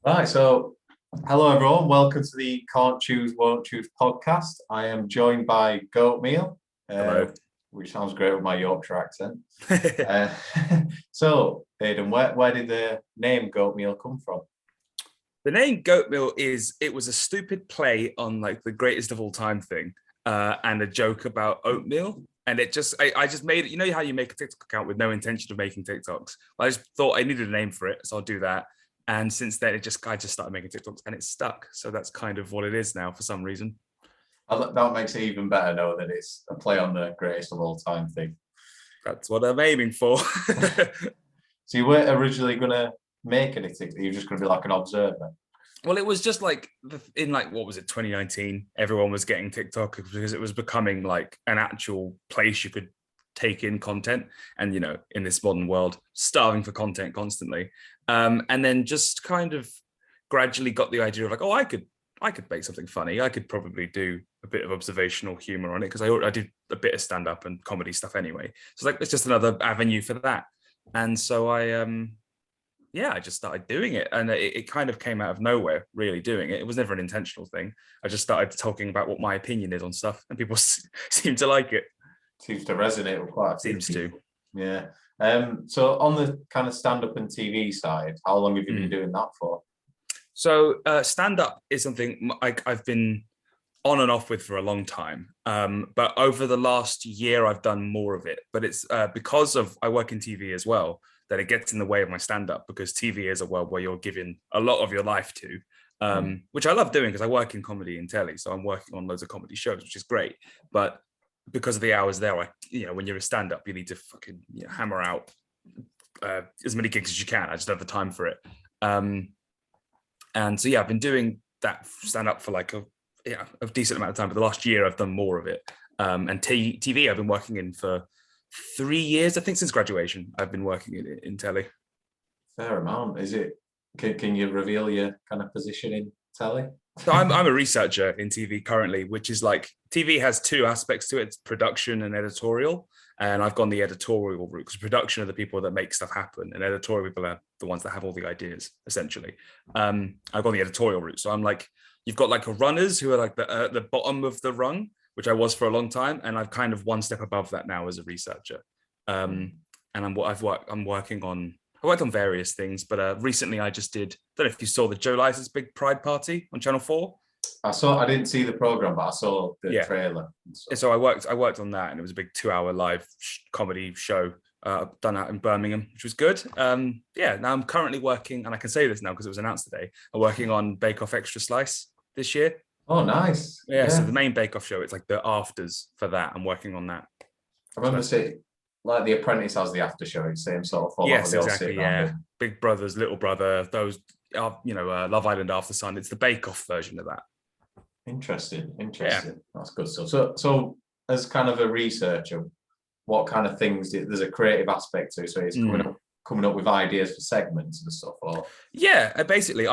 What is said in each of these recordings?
Right, so hello everyone. Welcome to the Can't Choose, Won't Choose podcast. I am joined by GOATTMEALL, uh, Hello. which sounds great with my Yorkshire accent. Uh, so, Aidan, where did the name GOATMEALL come from? The name Goatmeal it was a stupid play on like the greatest of all time thing, and a joke about oatmeal. And I just made it. You know how you make a TikTok account with no intention of making TikToks? I just thought I needed a name for it, so I'll do that. And since then, I just started making TikToks, and it's stuck. So that's kind of what it is now for some reason. That makes it even better knowing that it's a play on the greatest of all time thing. That's what I'm aiming for. So you weren't originally going to make any TikTok, you're just going to be like an observer. Well, it was just like in like what was it, 2019? Everyone was getting TikTok because it was becoming like an actual place you could take in content, and in this modern world, starving for content constantly. And then just kind of gradually got the idea of like, oh, I could make something funny. I could probably do a bit of observational humor on it because I did a bit of stand up and comedy stuff anyway. So like it's just another avenue for that. And so I just started doing it, and it kind of came out of nowhere, really doing it. It was never an intentional thing. I just started talking about what my opinion is on stuff, and people seem to like it. Seems to resonate with quite a few Seems to. people. Yeah. So on the kind of stand-up and TV side, how long have you been doing that for? So stand up is something I've been on and off with for a long time. But over the last year, I've done more of it. But it's because of I work in TV as well, that it gets in the way of my stand up, because TV is a world where you're giving a lot of your life to, which I love doing because I work in comedy and telly. So I'm working on loads of comedy shows, which is great. But because of the hours there, when you're a stand up, you need to fucking hammer out as many gigs as you can. I just don't have the time for it. And so, I've been doing that stand up for like a decent amount of time. But the last year, I've done more of it. And TV, I've been working in for 3 years, I think, since graduation. I've been working in telly. Fair amount. Is it? Can you reveal your kind of position in telly? So I'm a researcher in TV currently, which is like TV has two aspects to it: it's production and editorial. And I've gone the editorial route because production are the people that make stuff happen, and editorial people are the ones that have all the ideas, essentially. I've gone the editorial route. So I'm like, you've got like runners who are like the bottom of the rung, which I was for a long time, and I've kind of one step above that now as a researcher. And I worked on various things, but recently I just did. I don't know if you saw the Joe Liza's big Pride party on Channel 4. I didn't see the program, but I saw the trailer. So I worked on that, and it was a big 2-hour live comedy show done out in Birmingham, which was good. Now I'm currently working, and I can say this now because it was announced today. I'm working on Bake Off Extra Slice this year. Oh, nice. Yeah. So the main Bake Off show, it's like the afters for that. I'm working on that. I remember seeing like The Apprentice has the after show, same sort of format. Yes, exactly. Yeah, Big Brothers, Little Brother, those Love Island After Sun. It's the Bake Off version of that. Interesting. Yeah. That's good stuff. So as kind of a researcher, what kind of things there's a creative aspect to it, so it's coming up with ideas for segments and stuff? Or basically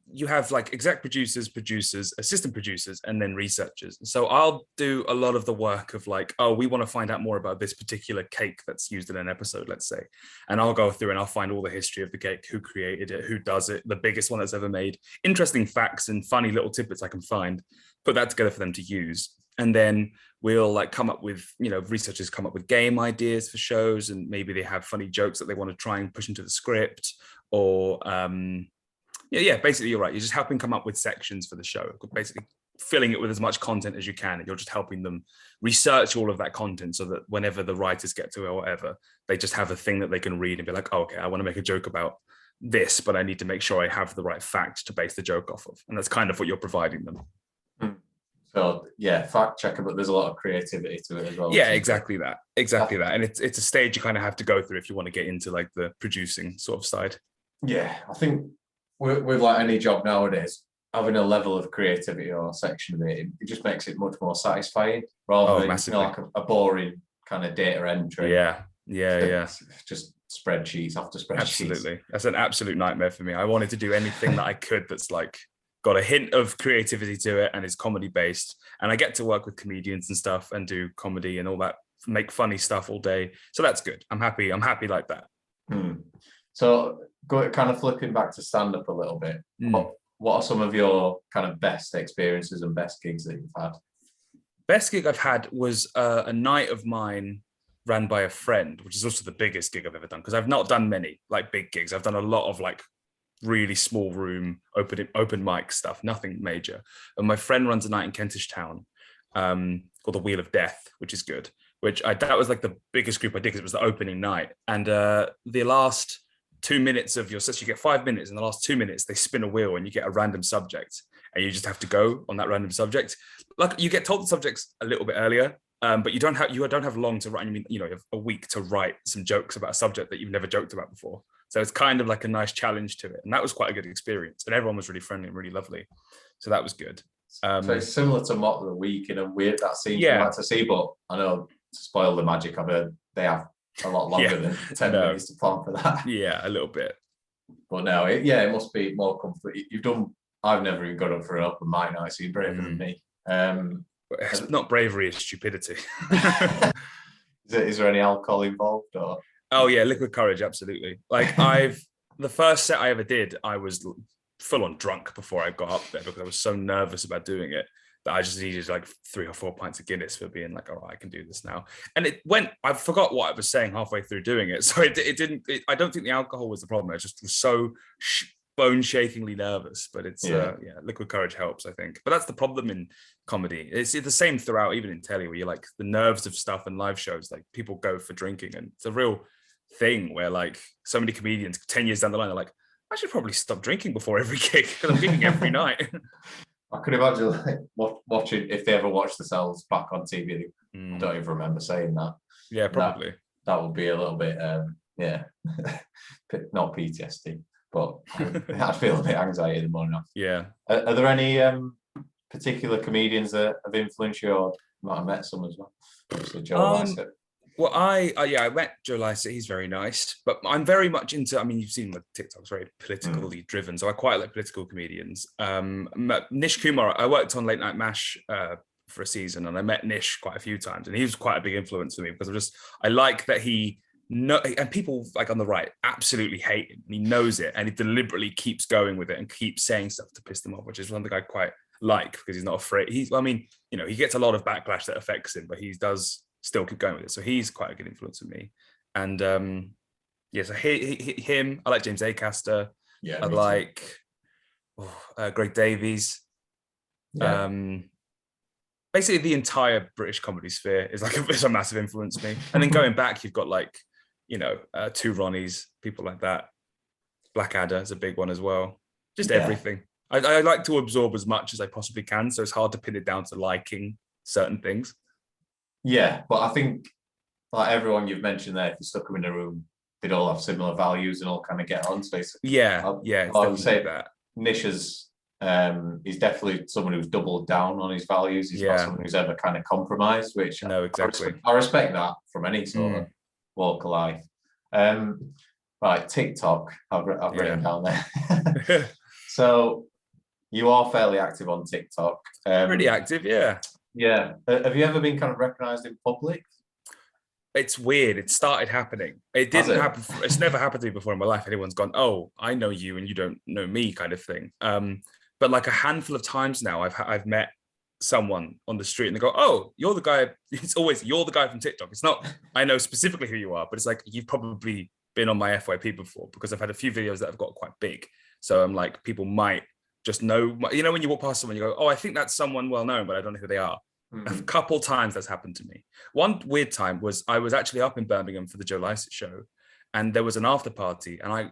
you have like exec producers, assistant producers, and then researchers. So I'll do a lot of the work of like, oh, we want to find out more about this particular cake that's used in an episode, let's say, and I'll go through and I'll find all the history of the cake, who created it, who does it, the biggest one that's ever made, interesting facts and funny little tidbits I can find, put that together for them to use. And then we'll like come up with, researchers come up with game ideas for shows, and maybe they have funny jokes that they want to try and push into the script, or basically you're right. You're just helping come up with sections for the show, basically filling it with as much content as you can. And you're just helping them research all of that content so that whenever the writers get to it or whatever, they just have a thing that they can read and be like, oh, okay, I want to make a joke about this, but I need to make sure I have the right fact to base the joke off of. And that's kind of what you're providing them. So fact checker, but there's a lot of creativity to it as well. Yeah, exactly that. And it's a stage you kind of have to go through if you want to get into like the producing sort of side. Yeah, I think with like any job nowadays, having a level of creativity or section of it just makes it much more satisfying rather than like a boring kind of data entry. Yeah. Just spreadsheets after spreadsheets. Absolutely, that's an absolute nightmare for me. I wanted to do anything that I could that's like got a hint of creativity to it and is comedy based, and I get to work with comedians and stuff and do comedy and all that, make funny stuff all day, so that's good. I'm happy like that. So kind of flipping back to stand up a little bit. What are some of your kind of best experiences and best gigs that you've had? Best gig I've had was a night of mine ran by a friend, which is also the biggest gig I've ever done, because I've not done many like big gigs. I've done a lot of like really small room open mic stuff, nothing major. And my friend runs a night in Kentish Town called the Wheel of Death, which is good. That was like the biggest group I did because it was the opening night. And the last 2 minutes of your session, you get 5 minutes. In the last 2 minutes, they spin a wheel and you get a random subject, and you just have to go on that random subject. Like you get told the subjects a little bit earlier, but you don't have long to write. I mean, you have a week to write some jokes about a subject that you've never joked about before. So it's kind of like a nice challenge to it, and that was quite a good experience. And everyone was really friendly and really lovely, so that was good. So it's similar to Mock the Week in a weird that scene Yeah. you like to see, but I know to spoil the magic, I've heard they have a lot longer than 10 minutes to plan for that. Yeah, a little bit. But no, it must be more comfort. I've never even got up for an open mic night, so you're braver than me. It's not bravery, it's stupidity. Is there any alcohol involved? Or? Oh yeah, liquid courage, absolutely. Like the first set I ever did, I was full on drunk before I got up there because I was so nervous about doing it that I just needed like 3 or 4 pints of Guinness for being like, all right, I can do this now. And I forgot what I was saying halfway through doing it. So I don't think the alcohol was the problem. I just was so bone shakingly nervous, but liquid courage helps, I think. But that's the problem in comedy. It's the same throughout, even in telly, where you're like the nerves of stuff and live shows, like people go for drinking, and it's a real thing where like so many comedians 10 years down the line are like, I should probably stop drinking before every gig because I'm gigging every night. I could imagine like watching, if they ever watch themselves back on TV. I don't even remember saying that. Yeah, probably. That would be a little bit, not PTSD, but I'd feel a bit anxiety in the morning. Yeah. Are there any particular comedians that have influenced you, or you might have met some as well? Obviously, Joe Lycett. Well, I met Joe Lycett. He's very nice, but I'm very much into. I mean, you've seen my TikTok's very politically driven, so I quite like political comedians. Nish Kumar. I worked on Late Night MASH for a season, and I met Nish quite a few times, and he was quite a big influence for me because I like that and people like on the right absolutely hate him, and he knows it, and he deliberately keeps going with it and keeps saying stuff to piss them off, which is one thing I quite like because he's not afraid. He gets a lot of backlash that affects him, but he does still keep going with it. So he's quite a good influence for me. And so him, I like James Acaster. Yeah, I like Greg Davies. Yeah. Basically the entire British comedy sphere is a massive influence to me. And then going back, you've got like, two Ronnies, people like that. Blackadder is a big one as well. Just everything. I like to absorb as much as I possibly can. So it's hard to pin it down to liking certain things. Yeah, but I think like everyone you've mentioned there, if you stuck them in a room, they'd all have similar values and all kind of get on. So it's I would say that Nish is he's definitely someone who's doubled down on his values. He's not someone who's ever kind of compromised, which exactly. I respect that from any sort of walk of life. Right, TikTok, I've written down there. So you are fairly active on TikTok. Pretty active, yeah. Yeah. Have you ever been kind of recognized in public? It's weird. It started happening. It didn't happen. It's never happened to me before in my life. Anyone's gone, oh, I know you and you don't know me kind of thing. But like a handful of times now, I've met someone on the street and they go, oh, you're the guy. It's always, you're the guy from TikTok. It's not, I know specifically who you are, but it's like, you've probably been on my FYP before because I've had a few videos that have got quite big. So I'm like, people might just know, when you walk past someone, you go, oh, I think that's someone well known, but I don't know who they are. A couple times that's happened to me. One weird time was I was actually up in Birmingham for the Joe Lycett show, and there was an after party, and I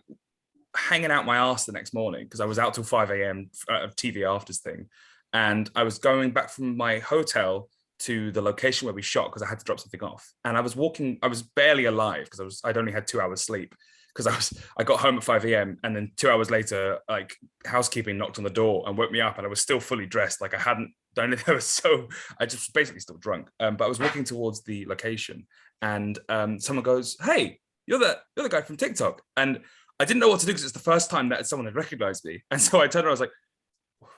hanging out my ass the next morning because I was out till 5 a.m. TV afters thing, and I was going back from my hotel to the location where we shot because I had to drop something off, and I was barely alive because I'd only had 2 hours sleep. Because I got home at 5 a.m. and then 2 hours later, like housekeeping knocked on the door and woke me up, and I was still fully dressed. Like I hadn't done anything. I just basically still drunk. But I was walking towards the location, and someone goes, "Hey, you're the guy from TikTok." And I didn't know what to do because it's the first time that someone had recognized me. And so I turned around, I was like,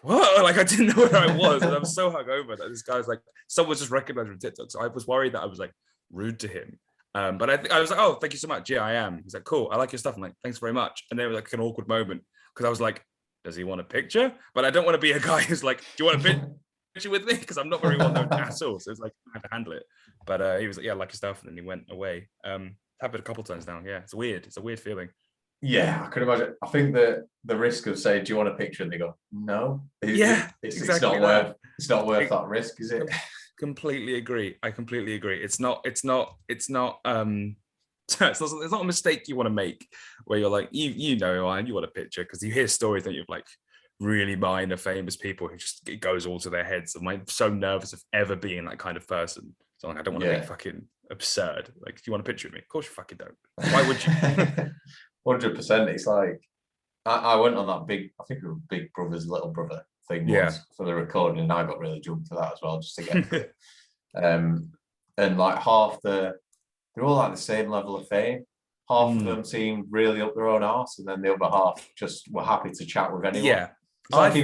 what? Like I didn't know where I was. And I was so hungover that this guy was like, someone just recognized me from TikTok. So I was worried that I was like rude to him. But I was like, oh, thank you so much. Yeah, I am. He's like, cool. I like your stuff. I'm like, thanks very much. And there was like an awkward moment because I was like, does he want a picture? But I don't want to be a guy who's like, do you want a picture with me? Because I'm not very well known at all. So it's like, I have to handle it. But he was like, yeah, I like your stuff. And then he went away. Happened a couple of times now. Yeah, it's weird. It's a weird feeling. Yeah, I can imagine. I think that the risk of saying, "Do you want a picture?" and they go, "No." It's not worth that risk, is it? Completely agree. I completely agree. It's not it's not it's not a mistake you want to make where you're like, you know who I am, you want a picture, because you hear stories that you've like really minor famous people who just, it goes all to their heads. I'm like so nervous of ever being that kind of person. So like, I don't want to be fucking absurd. Like, do you want a picture of me? Of course you fucking don't. Why would you? 100%. It's like I went on that big, I think it was Big Brother's Little Brother thing once for the recording, and I got really jumped for that as well, just to get it. And like they're all like the same level of fame. Half of them seemed really up their own arse, and then the other half just were happy to chat with anyone. Yeah, like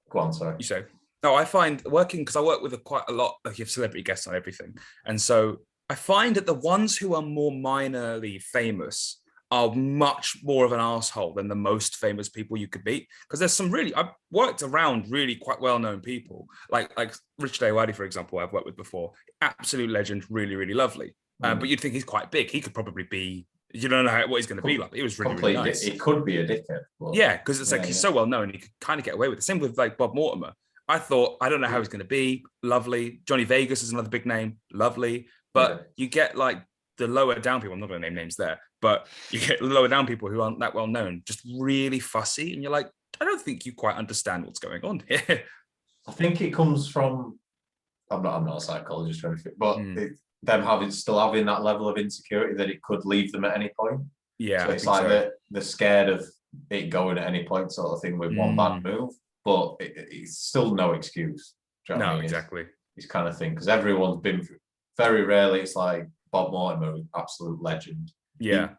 Go on, sorry. You say. No, I find working, because I work with quite a lot of celebrity guests on everything, and so I find that the ones who are more minorly famous are much more of an asshole than the most famous people you could meet. Because there's some really, I've worked around really quite well-known people, like Rich Dewadi, for example, I've worked with before. Absolute legend, really, really lovely. But you'd think he's quite big. He could probably be, you don't know what he's going to be like. It was really, really nice. It could be a dickhead. Yeah, because it's like he's so well-known, he could kind of get away with it. Same with like Bob Mortimer. I thought, I don't know how he's going to be. Lovely. Johnny Vegas is another big name. Lovely. But you get like the lower down people, I'm not going to name names there, but you get lower down people who aren't that well known, just really fussy. And you're like, I don't think you quite understand what's going on here. I think it comes from, I'm not a psychologist or anything, but them still having that level of insecurity that it could leave them at any point. Yeah. So it's like they're scared of it going at any point, sort of thing, with one bad move. But it's still no excuse. Do you know what I mean? Exactly. It's kind of thing, because everyone's been through. Very rarely it's like Bob Mortimer, absolute legend. Yeah.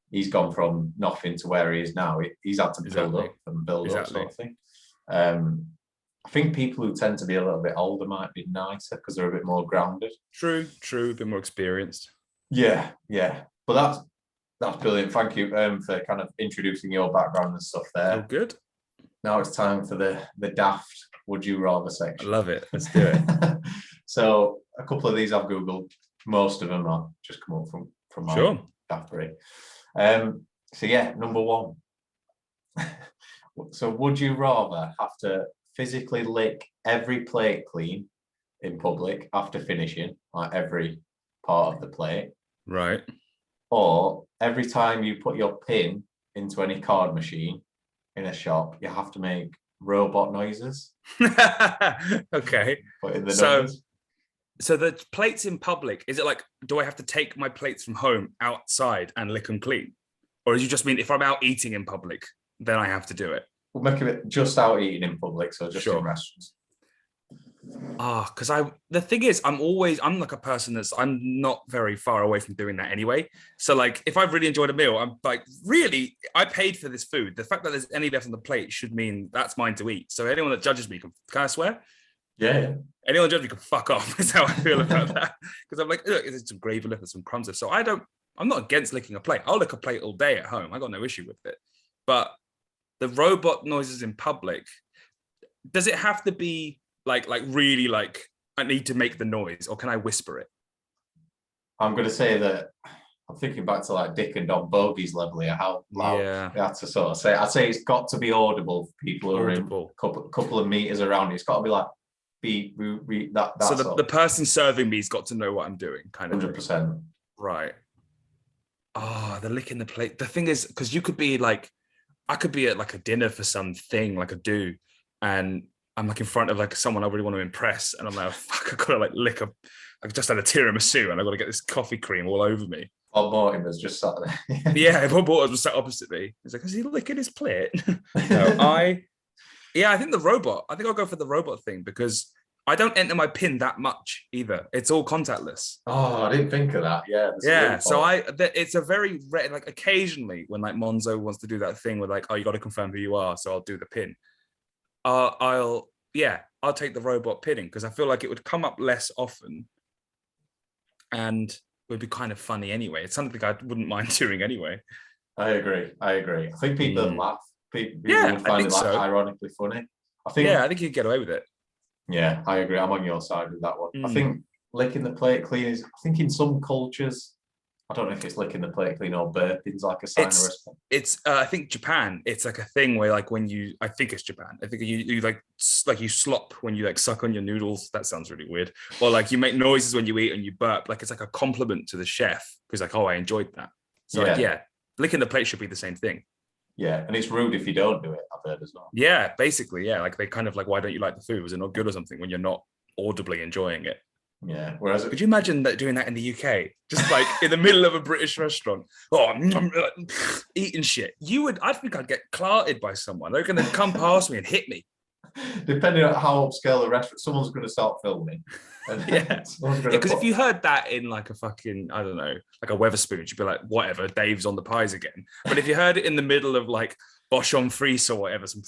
He's gone from nothing to where he is now. He's had to build up sort of thing. I think people who tend to be a little bit older might be nicer because they're a bit more grounded. True, a bit more experienced. Yeah. But that's brilliant. Thank you for kind of introducing your background and stuff there. Oh, good. Now it's time for the daft would you rather section. I love it. Let's do it. So a couple of these I've Googled. Most of them are just come up from my daftery. So yeah, number one. So would you rather have to physically lick every plate clean in public after finishing, like every part of the plate? Right. Or every time you put your pin into any card machine in a shop, you have to make robot noises? Okay. Put in the numbers. So the plates in public, is it like, do I have to take my plates from home outside and lick them clean? Or do you just mean if I'm out eating in public, then I have to do it? We'll make it just out eating in public, so just in restaurants. Because the thing is, I'm like a person I'm not very far away from doing that anyway. So like, if I've really enjoyed a meal, I'm like, really, I paid for this food. The fact that there's any left on the plate should mean that's mine to eat. So anyone that judges me, can I swear? Yeah. Anyone that judges me can fuck off. That's how I feel about that. Because I'm like, look, there's some gravy left, there's some crumbs left. So I'm not against licking a plate. I'll lick a plate all day at home. I got no issue with it. But the robot noises in public, does it have to be like really like I need to make the noise, or can I whisper it? I'm going to say that I'm thinking back to like Dick and Don Bogey's level here, how loud you have to sort of say. I'd say it's got to be audible for people who are in a couple of meters around. It's got to be like that. So the person serving me's got to know what I'm doing, kind of 100%. Right. They're licking the plate. The thing is, because you could be like, I could be at like a dinner for something, like a do, and I'm like in front of like someone I really want to impress, and I'm like, oh, fuck, I gotta like lick I've just had a tiramisu and I gotta get this coffee cream all over me. Bob Mortimer's just sat there. Yeah, Bob Mortimer was sat opposite me. He's like, is he licking his plate? No, I think the robot. I think I'll go for the robot thing because I don't enter my PIN that much either. It's all contactless. Oh, I didn't think of that. Yeah. Yeah. So it's a very like occasionally when like Monzo wants to do that thing with like, oh, you got to confirm who you are. So I'll do the PIN. I'll take the robot pinning because I feel like it would come up less often. And would be kind of funny anyway. It's something I wouldn't mind doing anyway. I agree. I think people would laugh. People would I find think it like so. ironically funny. I think. Yeah, I think you'd get away with it. Yeah, I agree. I'm on your side with that one. I think licking the plate clean is. I think in some cultures, I don't know if it's licking the plate clean or burping's like a sign of respect. It's I think Japan, it's like a thing where like when you, I think it's Japan, I think you like you slop when you like suck on your noodles. That sounds really weird. Or like you make noises when you eat and you burp. Like it's like a compliment to the chef because like, oh, I enjoyed that. So like, yeah, licking the plate should be the same thing. Yeah, and it's rude if you don't do it, I've heard as well. Yeah, basically, yeah. Like they kind of like, why don't you like the food? Was it not good or something when you're not audibly enjoying it? Yeah. Whereas could you imagine that doing that in the UK? Just like in the middle of a British restaurant, eating shit. I think I'd get clarted by someone. They're gonna come past me and hit me. Depending on how upscale the restaurant, someone's gonna start filming. Yeah. Because if you heard that in like a fucking, I don't know, like a Weatherspoon, you'd be like, whatever, Dave's on the pies again. But if you heard it in the middle of like Bosch on Frise or whatever, some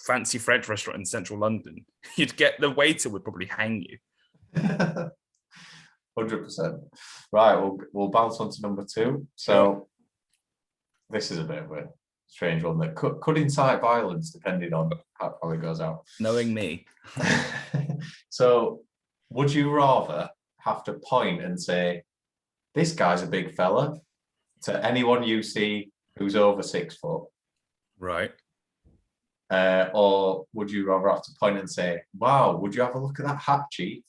fancy French restaurant in central London, you'd get, the waiter would probably hang you. 100%. Right, we'll bounce on to number 2. So this is a bit of a strange one that could incite violence depending on how it goes out. Knowing me. So would you rather have to point and say, this guy's a big fella, to anyone you see who's over 6 foot? Right. Or would you rather have to point and say, wow, would you have a look at that hat, Chief?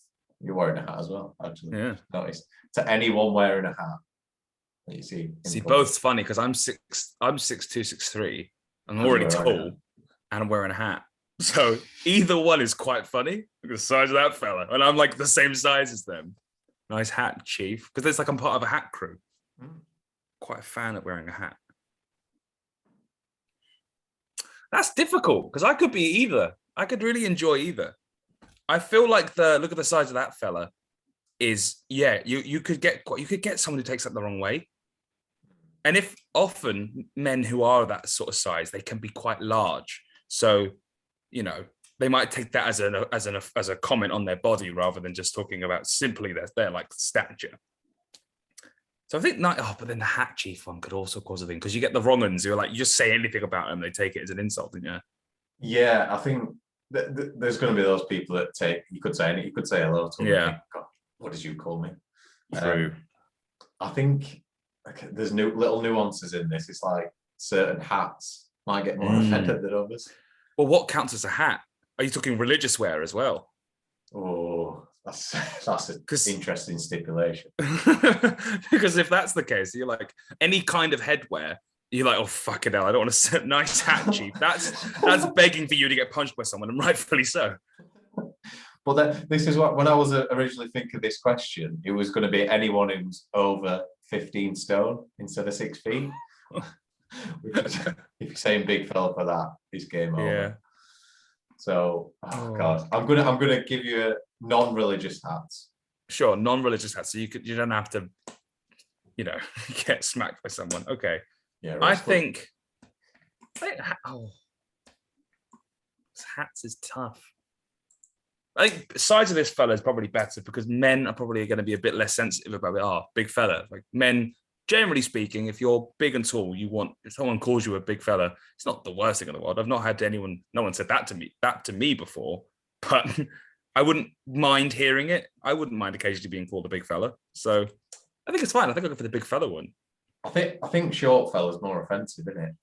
You're wearing a hat as well, actually. Yeah. Notice. To anyone wearing a hat that you see. See, both's funny because I'm 6'2", 6'3", I'm already tall, and I'm wearing a hat. So either one is quite funny. Look at the size of that fella. And I'm like the same size as them. Nice hat, Chief. Because it's like I'm part of a hat crew. Quite a fan of wearing a hat. That's difficult because I could be either. I could really enjoy either. I feel like look at the size of that fella is, yeah, you could get someone who takes that the wrong way. And if often men who are that sort of size, they can be quite large. So, you know, they might take that as a comment on their body rather than just talking about simply their like stature. So I think but then the hat chief one could also cause a thing because you get the wrong ones who are like, you just say anything about them, they take it as an insult, don't you? Yeah, I think there's going to be those people that you could say hello to them. Yeah. God, what did you call me? True. I think there's little nuances in this. It's like certain hats might get more offended than others. Well, what counts as a hat? Are you talking religious wear as well? Oh, that's an interesting stipulation. Because if that's the case, you're like any kind of headwear. You're like, oh fucking hell! I don't want to nice hat, Chief. That's begging for you to get punched by someone, and rightfully so. But this is what, when I was originally thinking this question, it was going to be anyone who's over 15 stone instead of 6 feet. If you're saying big fella for that, it's game over. Yeah. So, God, I'm gonna give you non-religious hats. Sure, non-religious hats. So you don't have to, get smacked by someone. Okay. Yeah. I think hats is tough. I think the size of this fella is probably better because men are probably going to be a bit less sensitive about it. Big fella. Like men, generally speaking, if you're big and tall, if someone calls you a big fella, it's not the worst thing in the world. I've not had no one said that to me before, but I wouldn't mind hearing it. I wouldn't mind occasionally being called a big fella. So I think it's fine. I think I'll go for the big fella one. I think short fella's more offensive, isn't it?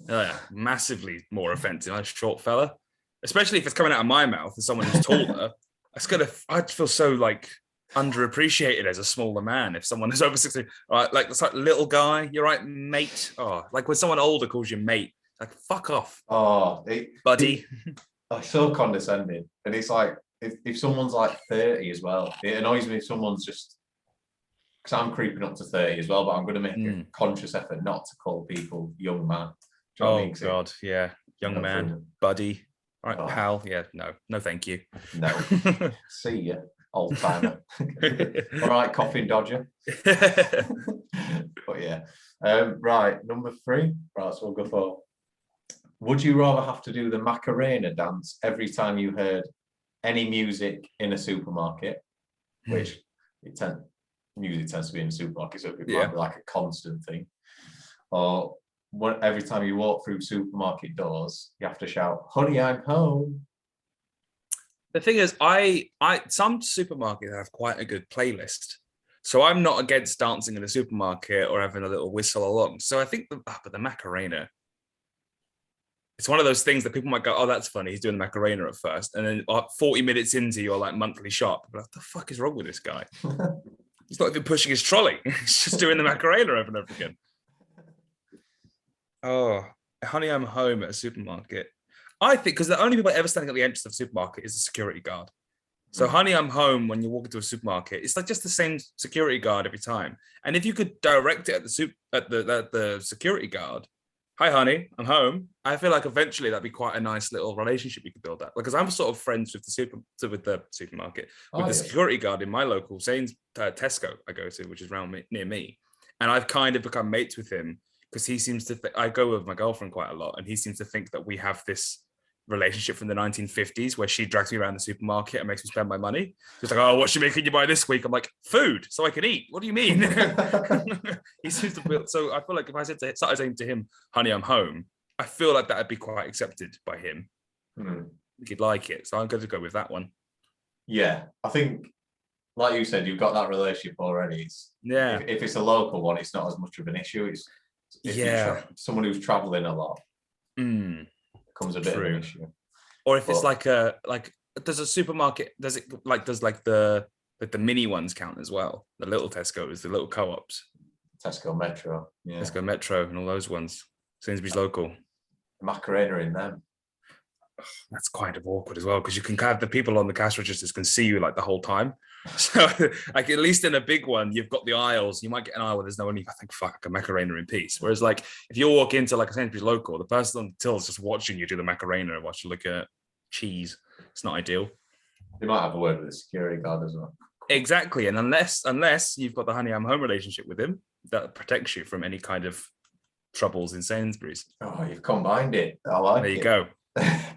Yeah, massively more offensive. I'm a short fella, especially if it's coming out of my mouth as someone who's taller. I'd feel so like underappreciated as a smaller man if someone is over 60. Right, like it's like little guy. You're right, mate. Oh, like when someone older calls you mate, like fuck off. Oh, buddy. It's so condescending, and it's like if someone's like 30 as well, it annoys me if someone's just. Because I'm creeping up to 30 as well, but I'm going to make a conscious effort not to call people young man. Do you know what I mean? God, yeah. Young man, buddy. All right, pal. Yeah, no, thank you. No. See ya, old timer. All right, coffin dodger. But yeah. Right, number 3. Right, so we'll go for. Would you rather have to do the Macarena dance every time you heard any music in a supermarket, which usually tends to be in the supermarket, so it Yeah. might be like a constant thing. Or every time you walk through supermarket doors, you have to shout, "Honey, I'm home." The thing is, some supermarkets have quite a good playlist. So I'm not against dancing in a supermarket or having a little whistle along. So I think, but the Macarena, it's one of those things that people might go, "Oh, that's funny. He's doing the Macarena at first," and then 40 minutes into your like monthly shop, but what the fuck is wrong with this guy? He's not even pushing his trolley. He's just doing the Macarena over and over again. Oh, honey, I'm home at a supermarket. I think because the only people ever standing at the entrance of a supermarket is the security guard. So, honey, I'm home when you walk into a supermarket. It's like just the same security guard every time. And if you could direct it at the security guard, "Hi, honey, I'm home." I feel like eventually that'd be quite a nice little relationship you could build up. Because I'm sort of friends with the supermarket, with the security guard in my local Tesco I go to, which is near me, and I've kind of become mates with him because he seems to. I go with my girlfriend quite a lot, and he seems to think that we have this relationship from the 1950s where she drags me around the supermarket and makes me spend my money. She's like, "Oh, what's she making you buy this week?" I'm like, "Food, so I can eat." What do you mean? He seems to feel so. I feel like if I started saying to him, "Honey, I'm home," I feel like that would be quite accepted by him. He'd like it, so I'm going to go with that one. Yeah, I think, like you said, you've got that relationship already. If it's a local one, it's not as much of an issue. It's someone who's traveling a lot. Becomes a bit of an issue. Or if it's does a supermarket, does the mini ones count as well? The little Tesco's, the little co-ops. Tesco Metro. Yeah. Tesco Metro and all those ones. Sainsbury's local. Macarena in them. That's kind of awkward as well, because you can have the people on the cash registers can see you like the whole time. So like at least in a big one, you've got the aisles. You might get an aisle where there's no only, I think, fuck, a Macarena in peace. Whereas like if you walk into like a Sainsbury's local, the person on the till is just watching you do the Macarena and watch you look at cheese. It's not ideal. They might have a word with the security guard as well. Exactly. And unless you've got the honey I'm home relationship with him, that protects you from any kind of troubles in Sainsbury's. Oh, you've combined it. I like there it. You go.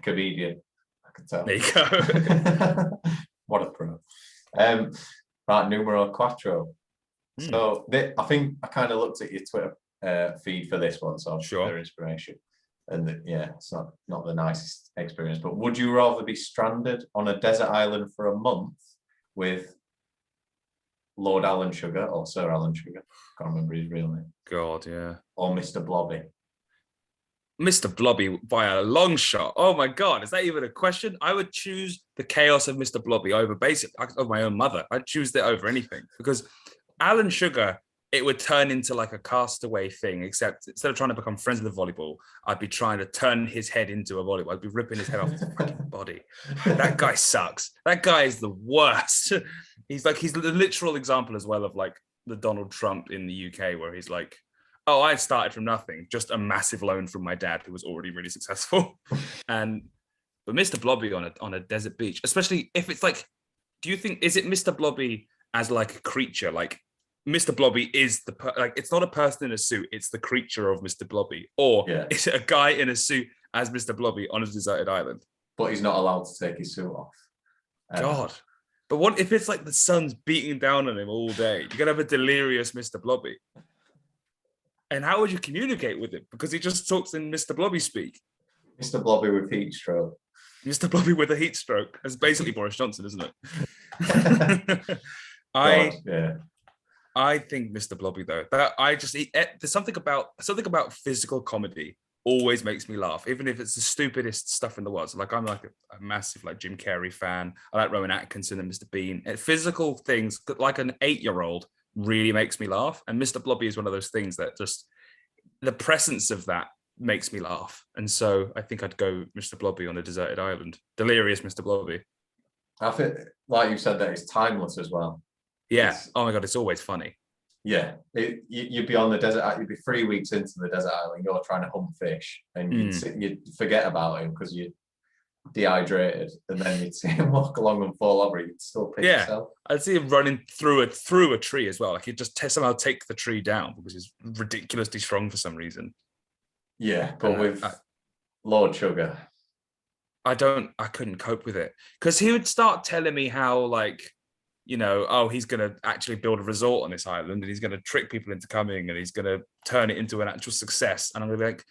Comedian. I can tell. There you go. What a pro. Right, numero quattro. So I think I kind of looked at your Twitter feed for this one, so sure. Their inspiration. And it's not the nicest experience, but would you rather be stranded on a desert island for a month with Lord Alan Sugar or Sir Alan Sugar? Can't remember his real name. God, yeah. Or Mr. Blobby? Mr. Blobby by a long shot. Oh my God, is that even a question? I would choose the chaos of Mr. Blobby over my own mother. I'd choose that over anything, because Alan Sugar, it would turn into like a castaway thing, except instead of trying to become friends with the volleyball, I'd be trying to turn his head into a volleyball. I'd be ripping his head off his fucking body. That guy sucks. That guy is the worst. He's the literal example as well of like the Donald Trump in the UK, where he's like, "Oh, I started from nothing, just a massive loan from my dad who was already really successful." But Mr. Blobby on a desert beach, especially if it's like, do you think, is it Mr. Blobby as like a creature? Like Mr. Blobby is it's not a person in a suit, it's the creature of Mr. Blobby. Or is it a guy in a suit as Mr. Blobby on a deserted island? But he's not allowed to take his suit off. God. But what if it's like the sun's beating down on him all day? You're going to have a delirious Mr. Blobby. And how would you communicate with him? Because he just talks in Mr. Blobby speak. Mr. Blobby with heat stroke. Mr. Blobby with a heat stroke. That's basically Boris Johnson, isn't it? I think Mr. Blobby though. There's something about physical comedy always makes me laugh, even if it's the stupidest stuff in the world. So like I'm like a massive like Jim Carrey fan. I like Rowan Atkinson and Mr. Bean. And physical things like an 8-year-old really makes me laugh. And Mr. Blobby is one of those things that just the presence of that makes me laugh. And so I think I'd go Mr. Blobby on a deserted island. Delirious Mr. Blobby. I think, like you said, that it's timeless as well. Yeah. Oh my God, it's always funny. Yeah. You'd be on the desert, you'd be 3 weeks into the desert island, you're trying to hunt fish, and you'd forget about him because you're dehydrated, and then you'd see him walk along and fall over, you'd still pick yourself. I'd see him running through a tree as well. Like he'd just somehow take the tree down because he's ridiculously strong for some reason. Yeah, but with Lord Sugar, I couldn't cope with it, because he would start telling me how like oh, he's going to actually build a resort on this island and he's going to trick people into coming and he's going to turn it into an actual success. And I'm going to be like,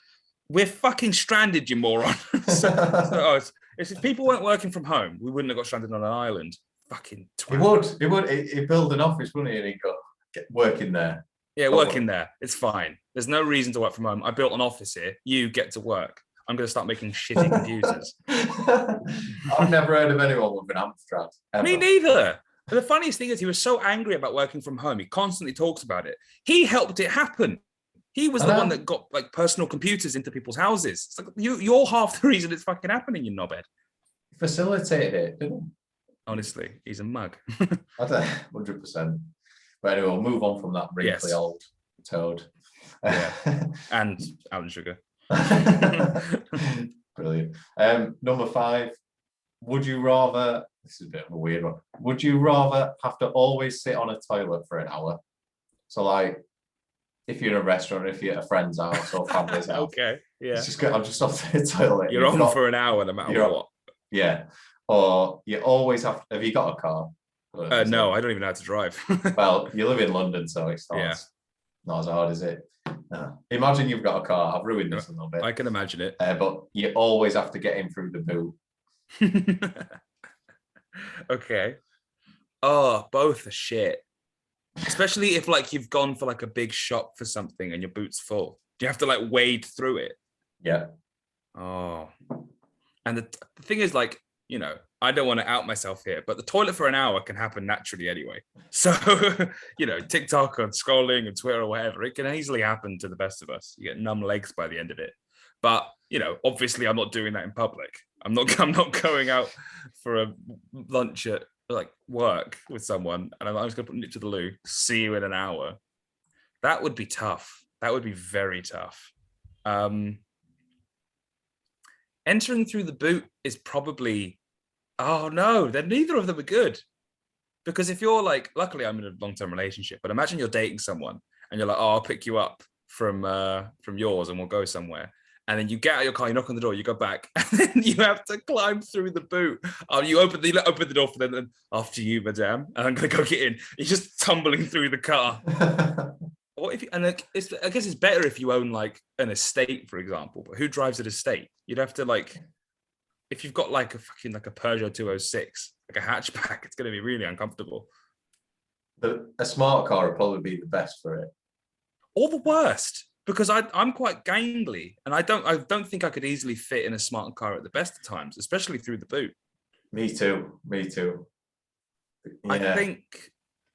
we're fucking stranded, you moron. If people weren't working from home, we wouldn't have got stranded on an island. Fucking twat. He would. He'd build an office, wouldn't he? And he'd get working there. Yeah, working there. It's fine. There's no reason to work from home. I built an office here. You get to work. I'm going to start making shitty computers. I've never heard of anyone with an Amstrad. Ever. Me neither. But the funniest thing is he was so angry about working from home. He constantly talks about it. He helped it happen. He was the one that got like personal computers into people's houses. It's like you're half the reason it's fucking happening, you knobhead. Facilitated it, didn't he? Honestly, he's a mug. 100%. But anyway, we'll move on from that wrinkly old toad. Yeah. And Alan Sugar. Brilliant. Number 5. Would you rather, this is a bit of a weird one, would you rather have to always sit on a toilet for an hour? So like, if you're in a restaurant, if you're at a friend's house or family's house. Okay, yeah. I'm just off the toilet. You're on for an hour no matter what. Yeah. Or you always have you got a car? No, I don't even know how to drive. Well, you live in London, so it's not as hard, is it? No. Imagine you've got a car. I've ruined this a little bit. I can imagine it. But you always have to get in through the boot. Okay. Oh, both are shit. Especially if like you've gone for like a big shop for something and your boot's full. You have to like wade through it. Yeah. Oh. And the thing is, like, I don't want to out myself here, but the toilet for an hour can happen naturally anyway. So, TikTok and scrolling and Twitter or whatever, it can easily happen to the best of us. You get numb legs by the end of it. But, obviously I'm not doing that in public. I'm not going out for a lunch at like work with someone and I'm just going to put it to the loo. See you in an hour. That would be tough. That would be very tough. Entering through the boot is probably, oh no, then neither of them are good. Because if you're like, luckily I'm in a long-term relationship, but imagine you're dating someone and you're like, oh, I'll pick you up from yours and we'll go somewhere. And then you get out of your car, you knock on the door, you go back, and then you have to climb through the boot. You open the door for them, and after you, madame, and I'm going to go get in. You're just tumbling through the car. What if? I guess it's better if you own like an estate, for example. But who drives an estate? You'd have to like, if you've got like a Peugeot 206, like a hatchback, it's going to be really uncomfortable. A smart car would probably be the best for it. Or the worst. Because I'm quite gangly, and I don't think I could easily fit in a smart car at the best of times, especially through the boot. Me too. Yeah. I think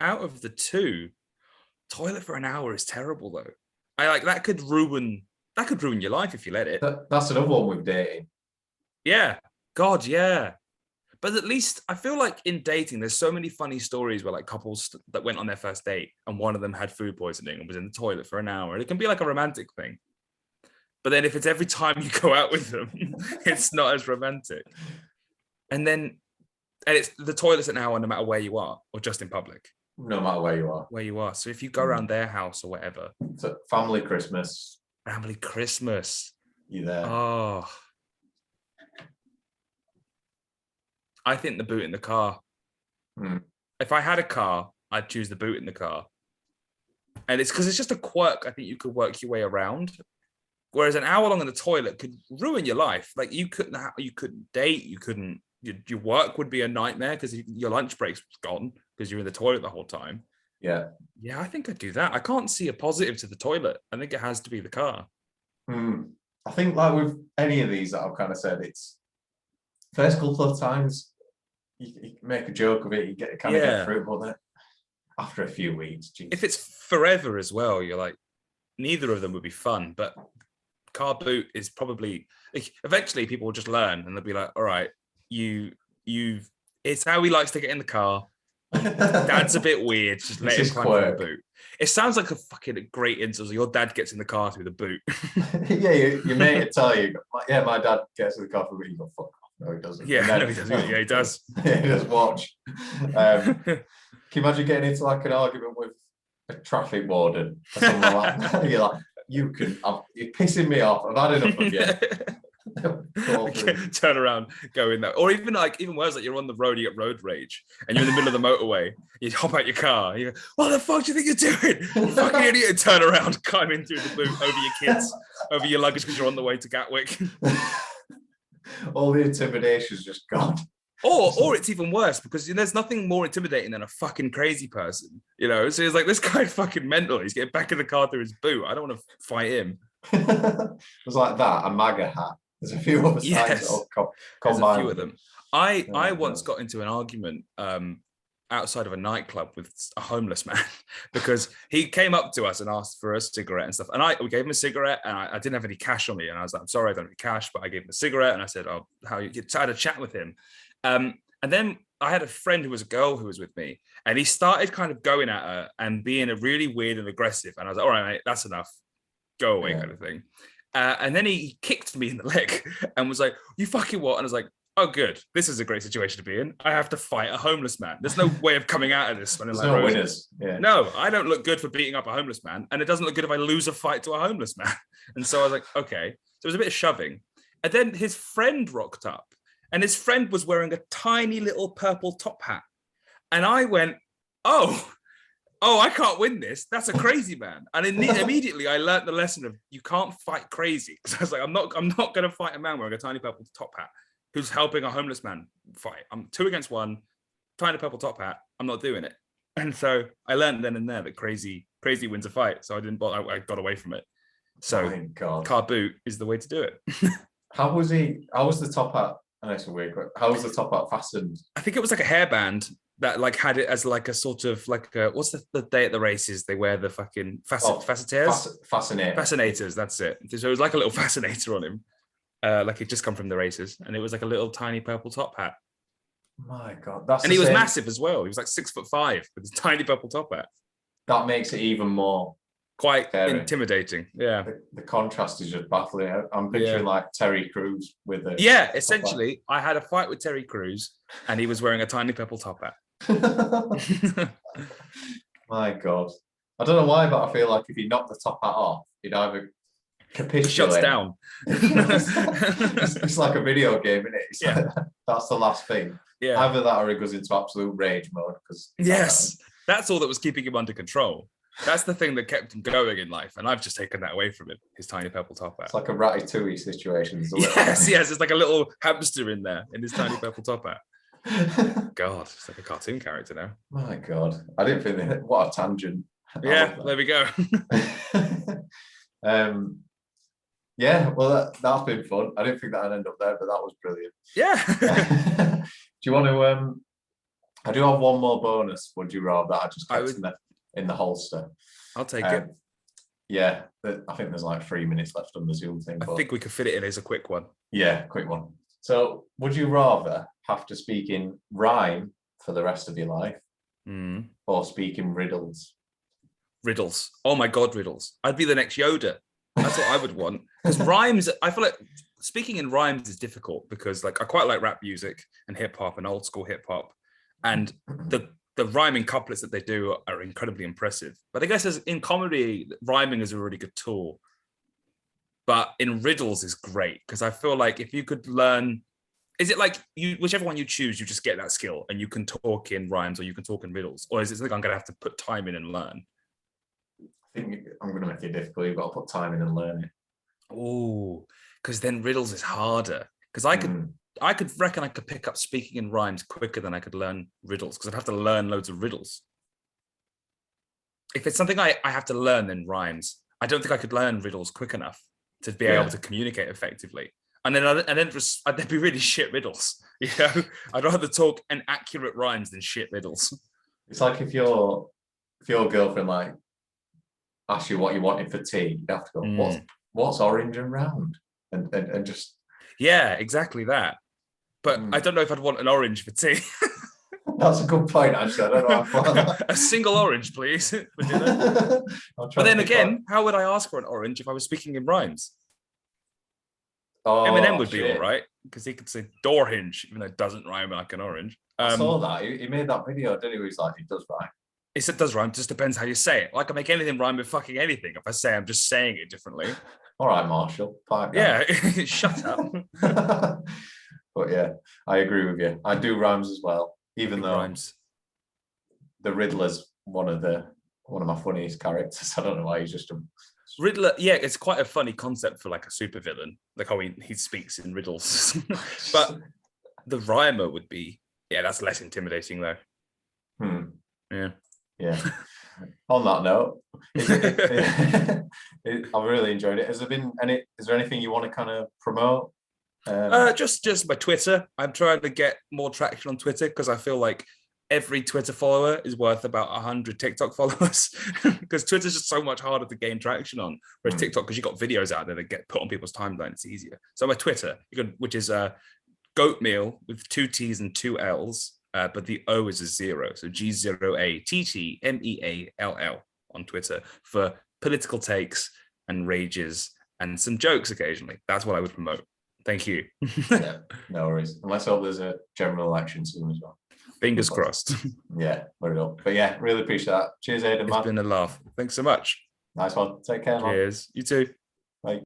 out of the two, toilet for an hour is terrible though. That could ruin your life if you let it. That's another one with dating. Yeah. God, yeah. But at least I feel like in dating, there's so many funny stories where like couples that went on their first date and one of them had food poisoning and was in the toilet for an hour. And it can be like a romantic thing. But then if it's every time you go out with them, it's not as romantic. And it's the toilet's an hour no matter where you are or just in public. No matter where you are. Where you are. So if you go around their house or whatever. So family Christmas. You there? Oh. I think the boot in the car. If I had a car, I'd choose the boot in the car. And it's because it's just a quirk I think you could work your way around. Whereas an hour long in the toilet could ruin your life. Like you couldn't date, your work would be a nightmare because your lunch break's gone because you're in the toilet the whole time. Yeah. Yeah, I think I'd do that. I can't see a positive to the toilet. I think it has to be the car. I think like with any of these that I've kind of said, it's first couple of times, you make a joke of it, you get through, but then after a few weeks, geez. If it's forever as well, you're like, neither of them would be fun. But car boot is probably eventually people will just learn and they'll be like, all right, it's how he likes to get in the car. Dad's a bit weird. Just let him climb through the boot. It sounds like a fucking great insult. Your dad gets in the car through the boot. Yeah, your mate would tell you, yeah, my dad gets in the car through the boot. You go, fuck. No, he doesn't. Yeah, no, he doesn't. Yeah, he does. Yeah, he does watch. Can you imagine getting into like an argument with a traffic warden or something like that? You're like, you're pissing me off. I've had enough of you. Turn around, go in there. Or even worse, like you're on the road, you get road rage, and you're in the middle of the motorway. You hop out your car. You go, "What the fuck do you think you're doing? You fucking idiot!" And turn around, climb in through the boot, over your kids, over your luggage because you're on the way to Gatwick. All the intimidation's just gone. Or it's even worse because there's nothing more intimidating than a fucking crazy person, So it's like, this guy's fucking mental. He's getting back in the car through his boot. I don't want to fight him. It was like that, a MAGA hat. There's a few other signs that There's a few of them. I once got into an argument outside of a nightclub with a homeless man because he came up to us and asked for a cigarette and stuff. And we gave him a cigarette, and I didn't have any cash on me. And I was like, "I'm sorry, I don't have any cash," but I gave him a cigarette, and I said, "Oh, how you?" So I had a chat with him. And then I had a friend who was a girl who was with me, and he started kind of going at her and being a really weird and aggressive. And I was like, "All right, mate, that's enough. Go away," kind of thing. And then he kicked me in the leg and was like, "You fucking what?" And I was like, "Oh, good. This is a great situation to be in. I have to fight a homeless man. There's no way of coming out of this." There's no winners. Yeah. No, I don't look good for beating up a homeless man. And it doesn't look good if I lose a fight to a homeless man. And so I was like, okay. So it was a bit of shoving. And then his friend rocked up. And his friend was wearing a tiny little purple top hat. And I went, oh, I can't win this. That's a crazy man. And immediately I learned the lesson of you can't fight crazy. Because I was like, I'm not going to fight a man wearing a tiny purple top hat who's helping a homeless man fight. I'm 2 against 1, tiny purple top hat. I'm not doing it. And so I learned then and there that crazy wins a fight. So I didn't bother. I got away from it. So car boot is the way to do it. How was the top hat? I know it's a weird, how was the top hat fastened? I think it was like a hairband that like had it as like a sort of like a, what's the day at the races they wear the fucking fascinators? Fascinators, that's it. So it was like a little fascinator on him. Like it just come from the races, and it was like a little tiny purple top hat. My God, and he was massive as well. He was like 6'5" with his tiny purple top hat. That makes it even more quite scary. Intimidating. Yeah, the contrast is just baffling. I'm picturing like Terry Crews with a essentially. I had a fight with Terry Crews, and he was wearing a tiny purple top hat. My God, I don't know why, but I feel like if you knock the top hat off, you'd either capitulate. Shuts down. It's like a video game, isn't it? Like, that's the last thing. Yeah. Either that or it goes into absolute rage mode. That's all that was keeping him under control. That's the thing that kept him going in life, and I've just taken that away from him. His tiny purple top hat. It's like a Ratatouille situation. Yes. It's like a little hamster in there in his tiny purple top hat. God, it's like a cartoon character now. My God, I didn't think that. What a tangent. Yeah, there we go. Yeah, well, that's been fun. I didn't think that I'd end up there, but that was brilliant. Yeah. Do you want to? I do have one more bonus. Would you rather that I just kept in the holster? I'll take it. Yeah, I think there's like 3 minutes left on the Zoom thing. I think we could fit it in as a quick one. Yeah, quick one. So, would you rather have to speak in rhyme for the rest of your life, or speak in riddles? Riddles. Oh my God, riddles. I'd be the next Yoda. That's what I would want. Because rhymes, I feel like speaking in rhymes is difficult because like I quite like rap music and hip hop and old school hip hop. And the rhyming couplets that they do are incredibly impressive. But I guess in comedy, rhyming is a really good tool. But in riddles is great because I feel like if you could learn, is it like whichever one you choose, you just get that skill and you can talk in rhymes or you can talk in riddles? Or is it something I'm going to have to put time in and learn? I think I'm going to make it difficult. You've got to put time in and learn it. Oh, because then riddles is harder. Because I could reckon I could pick up speaking in rhymes quicker than I could learn riddles because I'd have to learn loads of riddles. If it's something I have to learn, then rhymes. I don't think I could learn riddles quick enough to be able to communicate effectively. And then I'd be really shit riddles. I'd rather talk in accurate rhymes than shit riddles. It's like if your girlfriend like asks you what you wanted for tea, you have to go, what's orange and round? And just exactly that. But I don't know if I'd want an orange for tea. That's a good point, actually. I don't know. A single orange, please, for dinner. But then again, how would I ask for an orange if I was speaking in rhymes? Eminem would be all right because he could say door hinge, even though it doesn't rhyme like an orange. I saw that. He made that video, didn't he? He's like, it does rhyme. It does rhyme, just depends how you say it. Like I make anything rhyme with fucking anything. If I say I'm just saying it differently, All right, Marshall. Pipe Yeah, shut up. down. But yeah, I agree with you. I do rhymes as well, even Big though rhymes. the Riddler's one of my funniest characters. I don't know why he's just a Riddler, yeah, it's quite a funny concept for like a supervillain, like how he speaks in riddles. But the rhymer would be, yeah, that's less intimidating though. Yeah. Yeah. On that note, I've really enjoyed it. Has there been any? Is there anything you want to kind of promote? Just my Twitter. I'm trying to get more traction on Twitter because I feel like every Twitter follower is worth about 100 TikTok followers because Twitter's just so much harder to gain traction on. Whereas TikTok, because you got videos out there that get put on people's timeline, it's easier. So my Twitter, which is GOATTMEALL with 2 T's and 2 L's, but the O is a 0. So GOATTMEALL on Twitter for political takes and rages and some jokes occasionally. That's what I would promote. Thank you. Yeah, no worries. And let's hope there's a general election soon as well. Fingers crossed. Yeah, put it up. But yeah, really appreciate that. Cheers, Aidan, man. It's been a laugh. Thanks so much. Nice one. Take care, man. Cheers. You too. Bye.